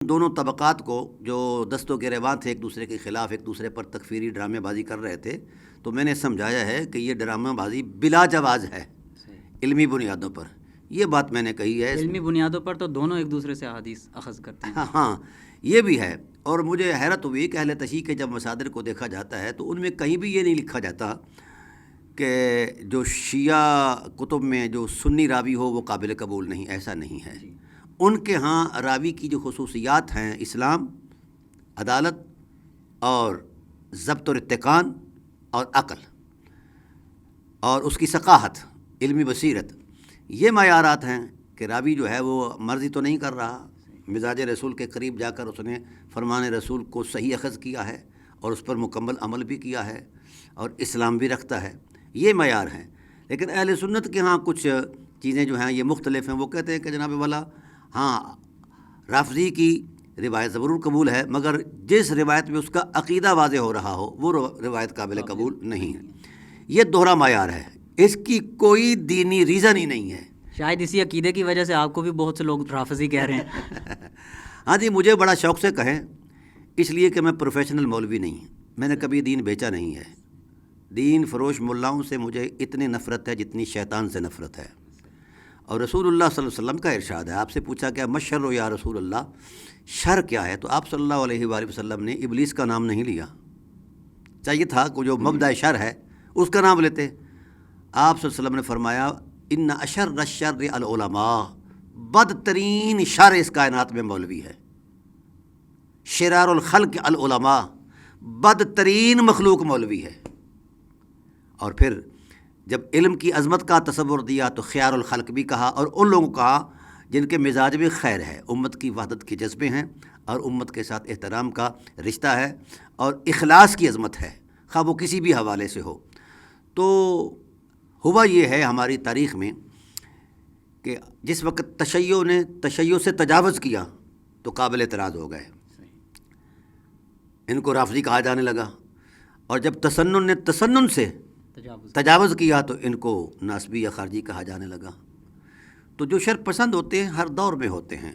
دونوں طبقات کو جو دست و گریبان تھے ایک دوسرے کے خلاف ایک دوسرے پر تکفیری ڈرامے بازی کر رہے تھے، تو میں نے سمجھایا ہے کہ یہ ڈرامہ بازی بلا جواز ہے علمی بنیادوں پر. یہ بات میں نے کہی ہے. علمی بنیادوں پر تو دونوں ایک دوسرے سے احادیث اخذ کرتے ہیں. ہاں یہ بھی ہے. اور مجھے حیرت ہوئی کہ اہل تشیع کے جب مصادر کو دیکھا جاتا ہے تو ان میں کہیں بھی یہ نہیں لکھا جاتا کہ جو شیعہ کتب میں جو سنی راوی ہو وہ قابل قبول نہیں. ایسا نہیں ہے. ان کے ہاں راوی کی جو خصوصیات ہیں، اسلام، عدالت اور ضبط اور اتقان اور عقل اور اس کی ثقافت، علمی بصیرت، یہ معیارات ہیں کہ راوی جو ہے وہ مرضی تو نہیں کر رہا، مزاج رسول کے قریب جا کر اس نے فرمان رسول کو صحیح اخذ کیا ہے اور اس پر مکمل عمل بھی کیا ہے اور اسلام بھی رکھتا ہے. یہ معیار ہیں. لیکن اہل سنت کے ہاں کچھ چیزیں جو ہیں یہ مختلف ہیں. وہ کہتے ہیں کہ جناب والا ہاں رافضی کی روایت ضرور قبول ہے، مگر جس روایت میں اس کا عقیدہ واضح ہو رہا ہو وہ روایت قابل قبول نہیں ہے. یہ دوہرا معیار ہے. اس کی کوئی دینی ریزن ہی نہیں ہے. شاید اسی عقیدے کی وجہ سے آپ کو بھی بہت سے لوگ رافضی کہہ رہے ہیں. ہاں جی، مجھے بڑا شوق سے کہیں، اس لیے کہ میں پروفیشنل مولوی نہیں. میں نے کبھی دین بیچا نہیں ہے. دین فروش ملاؤں سے مجھے اتنی نفرت ہے جتنی شیطان سے نفرت ہے. اور رسول اللہ صلی اللہ علیہ وسلم کا ارشاد ہے، آپ سے پوچھا کیا مشر یا رسول اللہ، شر کیا ہے؟ تو آپ صلی اللہ علیہ وآلہ وسلم نے ابلیس کا نام نہیں لیا. چاہیے تھا کہ جو مبدأ شر ہے اس کا نام لیتے. آپ صلی اللہ علیہ وسلم نے فرمایا ان اشر الشر العلماء، بدترین شر اس کائنات میں مولوی ہے. شرار الخلق العلماء، بدترین مخلوق مولوی ہے. اور پھر جب علم کی عظمت کا تصور دیا تو خیار الخلق بھی کہا، اور ان لوگوں کو کہا جن کے مزاج میں خیر ہے، امت کی وحدت کے جذبے ہیں اور امت کے ساتھ احترام کا رشتہ ہے اور اخلاص کی عظمت ہے، خواہ وہ کسی بھی حوالے سے ہو. تو ہوا یہ ہے ہماری تاریخ میں کہ جس وقت تشیع سے تجاوز کیا تو قابل اعتراض ہو گئے. ان کو رافضی کہا جانے لگا. اور جب تسنن نے تسنن سے تجاوز کیا تو ان کو ناسبی یا خارجی کہا جانے لگا. تو جو شر پسند ہوتے ہیں ہر دور میں ہوتے ہیں.